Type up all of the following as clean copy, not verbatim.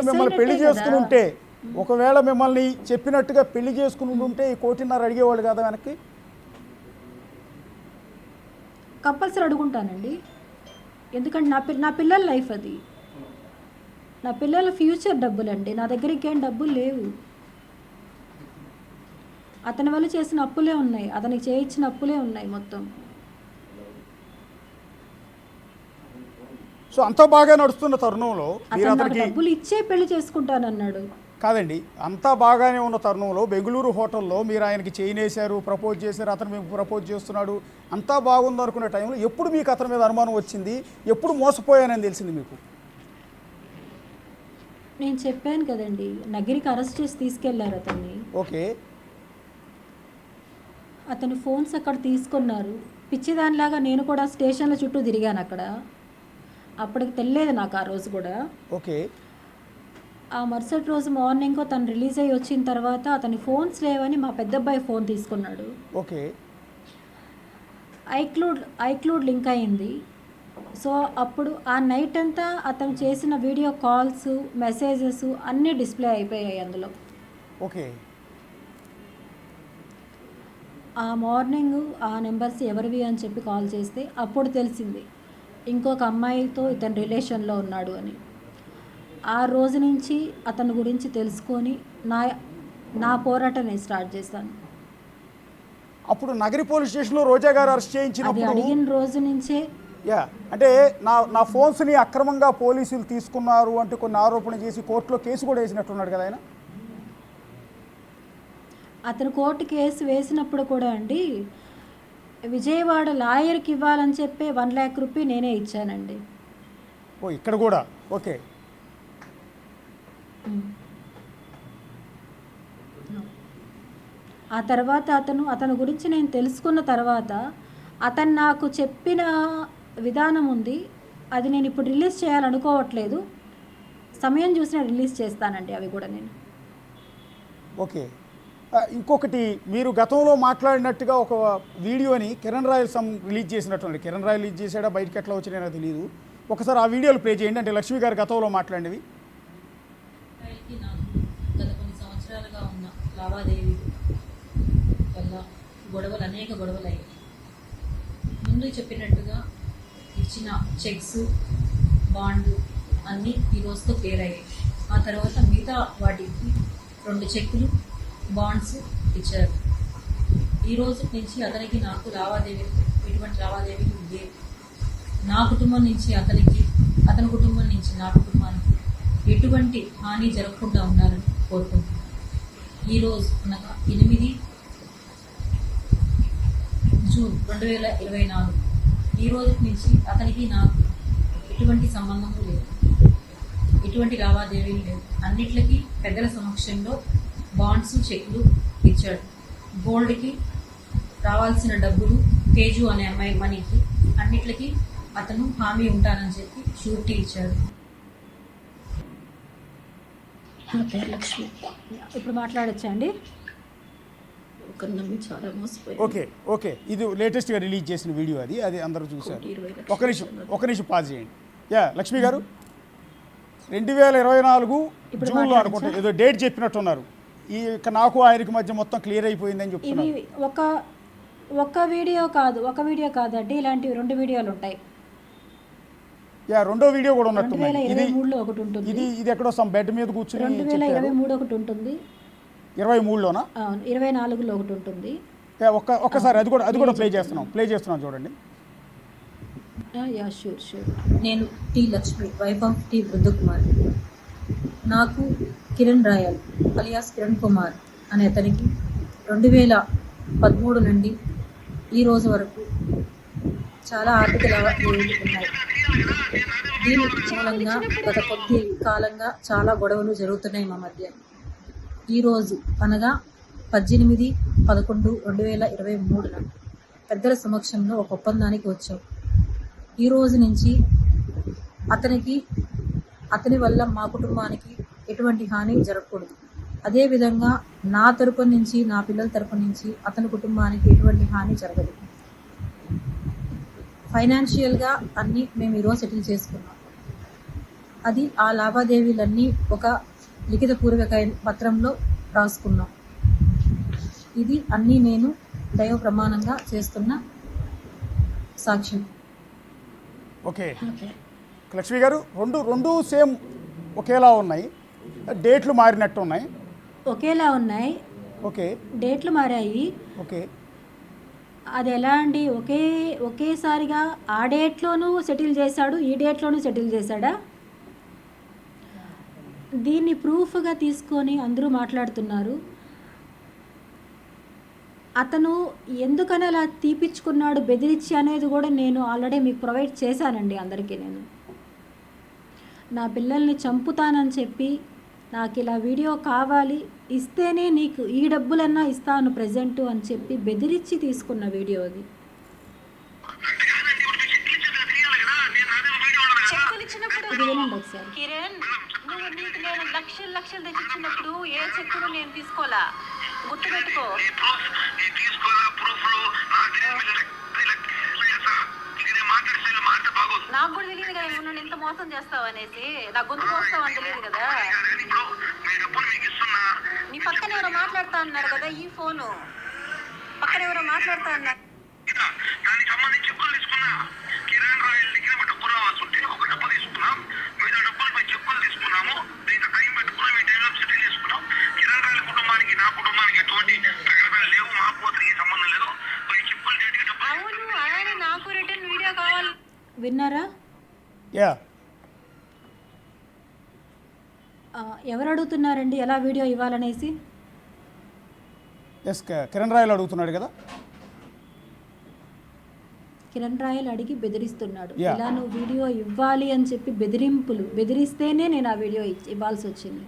మిమ్మల్ని పెళ్లి చేసుకుని ఉంటే, ఒకవేళ మిమ్మల్ని చెప్పినట్టుగా పెళ్లి చేసుకుని ఉంటే ఈ 1.5 అడిగేవాళ్ళు కదా వెనక్కి? కంపల్సరీ అడుగుంటానండి. ఎందుకంటే నా పిల్లల లైఫ్ అది, నా పిల్లల ఫ్యూచర్ డబ్బులండి. నా దగ్గర ఇంకేం డబ్బులు లేవు. అతని వల్ల చేసిన అప్పులే ఉన్నాయి, అతనికి చేయించిన అప్పులే ఉన్నాయి మొత్తం. సో అంతా బాగా నడుస్తున్న తరుణంలో అతను నాకు డబ్బులు ఇచ్చే పెళ్లి చేసుకుంటానన్నాడు. కాదండి, అంతా బాగానే ఉన్న తరుణంలో బెంగళూరు హోటల్లో మీరు ఆయనకి చేయనేశారు, ప్రపోజ్ చేశారు, అతను మీకు ప్రపోజ్ చేస్తున్నాడు, అంతా బాగుంది అనుకునే టైంలో ఎప్పుడు మీకు అతని మీద అనుమానం వచ్చింది? ఎప్పుడు మోసపోయానని తెలిసింది మీకు? నేను చెప్పాను కదండి, నగిరికి అరెస్ట్ చేసి తీసుకెళ్లారు అతన్ని. ఓకే. అతని ఫోన్స్ అక్కడ తీసుకున్నారు. పిచ్చిదానిలాగా నేను కూడా స్టేషన్ల చుట్టూ తిరిగాను అక్కడ. అప్పటికి తెలియదు నాకు ఆ రోజు కూడా. ఓకే. ఆ మరుసటి రోజు మార్నింగ్ తను రిలీజ్ అయ్యి వచ్చిన తర్వాత అతని ఫోన్స్ లేవని మా పెద్దబ్బాయి ఫోన్ తీసుకున్నాడు. ఓకే. ఐక్లూడ్ లింక్ అయింది. సో అప్పుడు ఆ నైట్ అంతా అతను చేసిన వీడియో కాల్స్, మెసేజెస్ అన్నీ డిస్ప్లే అయిపోయాయి అందులో. ఓకే. ఆ మార్నింగ్ ఆ నెంబర్స్ ఎవరివి అని చెప్పి కాల్ చేస్తే అప్పుడు తెలిసింది ఇంకొక అమ్మాయితో ఇతను రిలేషన్లో ఉన్నాడు అని. ఆ రోజు నుంచి అతని గురించి తెలుసుకొని నా పోరాటం నేను స్టార్ట్ చేశాను. అప్పుడు నగరి పోలీస్ స్టేషన్లో రోజా గారు అరెస్ట్ చేయించినప్పుడు అది అడిగిన రోజు నుంచే అంటే నా ఫోన్స్ని అక్రమంగా పోలీసులు తీసుకున్నారు అంటే కొన్ని ఆరోపణ చేసి కోర్టులో కేసు కూడా వేసినట్టున్నాడు కదా ఆయన. అతను కోర్టు కేసు వేసినప్పుడు కూడా అండి, విజయవాడ లాయర్కి ఇవ్వాలని చెప్పి 1 lakh రూపీ నేనే ఇచ్చానండి. ఓ, ఇక్కడ కూడా. ఓకే. ఆ తర్వాత అతని గురించి నేను తెలుసుకున్న తర్వాత అతను నాకు చెప్పిన విధానం ఉంది, అది నేను ఇప్పుడు రిలీజ్ చేయాలనుకోవట్లేదు. సమయం చూసి నేను రిలీజ్ చేస్తానండి అవి కూడా నేను. ఓకే. ఇంకొకటి, మీరు గతంలో మాట్లాడినట్టుగా ఒక వీడియోని కిరణ్ రాయల్ రిలీజ్ చేసినట్టు. కిరణ్ రాయల్ రిలీజ్ చేశాడా, బయటకి ఎట్లా వచ్చినాయో నాకు తెలియదు. ఒకసారి ఆ వీడియోలు ప్లే చేయండి. అంటే లక్ష్మి గారు గతంలో మాట్లాడినవి. గత కొన్ని సంవత్సరాలుగా ఉన్న లావాదేవీ వల్ల అనేక గొడవలు అయ్యాయి. ముందు చెప్పినట్టుగా ఇచ్చిన చెక్స్, బాండ్ అన్నీ ఈ రోజుతో క్లియర్ అయ్యాయి. ఆ తర్వాత మిగతా వాటికి 2 చెక్కులు, బాండ్స్ ఇచ్చారు. ఈ రోజు నుంచి అతనికి నాకు ఎటువంటి లావాదేవీలు లేవు. నా కుటుంబం నుంచి అతనికి, అతని కుటుంబం నుంచి నా కుటుంబానికి ఎటువంటి హాని జరగకుండా ఉండాలని కోరుకుంటున్నాను. ఈరోజు అనగా 8 జూన్ 2024 ఈ రోజు నుంచి అతనికి నాకు ఎటువంటి సంబంధము లేదు, ఎటువంటి లావాదేవీలు లేవు. అన్నిట్లకి పెద్దల సమక్షంలో బాండ్స్, చెక్లు ఇచ్చాడు. గోల్డ్కి రావాల్సిన డబ్బులు, తేజు అనే అమ్మాయి మనీకి, అన్నిట్లకి అతను హామీ ఉంటానని చెప్పి షూరిటీ ఇచ్చాడు. లక్ష్మి ఇప్పుడు మాట్లాడచ్చా అండి? చాలా మోసపోయి. ఓకే. ఓకే. ఇది లేటెస్ట్గా రిలీజ్ చేసిన వీడియో, అది అందరూ చూశారు. ఒక నిమిషం పాజ్ చేయండి. లక్ష్మి గారు, 2024 జూన్లో అనుకుంటా ఏదో డేట్ చెప్పినట్టున్నారు. నాకు ఆయనకి మధ్య మొత్తం క్లియర్ అయిపోయిందని చెప్తున్నారు. ఇది ఒక వీడియో కాదండి, ఇలాంటివి 2 వీడియోలు ఉంటాయి. రెండో వీడియో కూడా ఉన్నట్టు. 2023లో ఒకటి ఉంటుంది. ఇది ఎక్కడో సమ్ బెడ్ మీద కూర్చుని 2023 ఒకటి ఉంటుంది. 23లోనా? 24లో ఒకటి ఉంటుంది. ఒక్కసారి అది కూడా ప్లే చేస్తున్నాం చూడండి. షూర్. నేను T Lakshmi, wife of T Brindakumar. నాకు కిరణ్ రాయల్ అలియాస్ కిరణ్ కుమార్ అనే అతనికి 2013 నుండి ఈ రోజు వరకు చాలా ఆర్థిక లావాదేవీలు ఉన్నాయి. దీని మూలంగా గత కొద్ది కాలంగా చాలా గొడవలు జరుగుతున్నాయి మా మధ్య. ఈరోజు అనగా 18/11/2023 పెద్దల సమక్షంలో ఒక ఒప్పందానికి వచ్చాం. ఈ రోజు నుంచి అతని వల్ల మా కుటుంబానికి ఎటువంటి హాని జరగకూడదు. అదేవిధంగా నా తరపు నుంచి, నా పిల్లల తరపు నుంచి అతని కుటుంబానికి ఎటువంటి హాని జరగదు. ఫైనాన్షియల్గా అన్నీ మేము ఈరోజు సెటిల్ చేసుకున్నాం. అది ఆ లావాదేవీలన్నీ ఒక లిఖితపూర్వక పత్రంలో రాసుకున్నాం. ఇది అన్నీ నేను దైవ ప్రమాణంగా చేస్తున్న సాక్ష్యం. ఓకే లక్ష్మి గారు, రెండు సేమ్ ఒకేలా ఉన్నాయి, డేట్లు మారినట్టు ఉన్నాయి. ఒకేలా ఉన్నాయి, ఓకే డేట్లు మారాయి. ఓకే అది ఎలా అండి, ఒకేసారిగా ఆ డేట్లోనూ సెటిల్ చేశాడు, ఈ డేట్లోనూ సెటిల్ చేశాడా? దీన్ని ప్రూఫ్గా తీసుకొని అందరూ మాట్లాడుతున్నారు. అతను ఎందుకని అలా తీపిచ్చుకున్నాడు బెదిరించి అనేది కూడా నేను ఆల్రెడీ మీకు ప్రొవైడ్ చేశానండి అందరికీ. నేను నా పిల్లల్ని చంపుతానని చెప్పి నాకు ఇలా వీడియో కావాలి, ఇస్తేనే నీకు ఈ డబ్బులన్నా ఇస్తాను ప్రజెంటు అని చెప్పి బెదిరించి తీసుకున్న వీడియో అది. ఇది వినండి ఒకసారి. కిరణ్, నువ్వు నీకు నేను లక్షలు తెచ్చిచ్చినప్పుడు ఏ చెక్కును నేను తీసుకోలా, గుర్తుపెట్టుకో. నాకు కూడా తెలియదు కదా నువ్వు నన్ను ఇంత మోసం చేస్తావు అనేసి, నా గొంతు కోస్తావు అని తెలియదు కదా. నీ పక్కన ఎవరో మాట్లాడుతా అన్నారు కదా, ఈ ఫోను పక్కన ఎవరో మాట్లాడుతా అన్నారు. అవును, అలానే నాకు రిటర్న్ వీడియో కావాలి. విన్నారా? యా ఎవరు అడుగుతున్నారండి ఎలా వీడియో ఇవ్వాలనేసి? ఎస్ కిరణ్ రాయలు అడుగుతున్నాడు కదా. కిరణ్ రాయల్ అడిగి బెదిరిస్తున్నాడు. Yeah. ఇలా నువ్వు వీడియో ఇవ్వాలి అని చెప్పి బెదిరిస్తేనే నేను ఆ వీడియో ఇవ్వాల్సి వచ్చింది.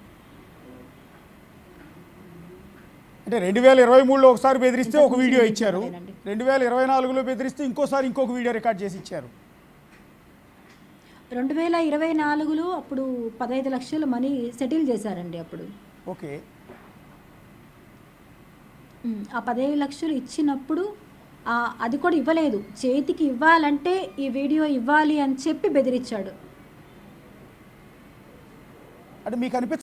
అంటే 2023లో ఒకసారి బెదిరిస్తే ఒక వీడియో ఇచ్చారు, అదేనండి. 2024లో బెదిరిస్తే ఇంకోసారి ఇంకొక వీడియో రికార్డ్ చేసి ఇచ్చారు. 2024లో అప్పుడు 15 లక్షలు మనీ సెటిల్ చేశారండి అప్పుడు. ఓకే ఆ 15 లక్షలు ఇచ్చినప్పుడు అది కూడా ఇవ్వలేదు, చేతికి ఇవ్వాలంటే ఈ వీడియో ఇవ్వాలి అని చెప్పి బెదిరించాడు. అంటే మీకు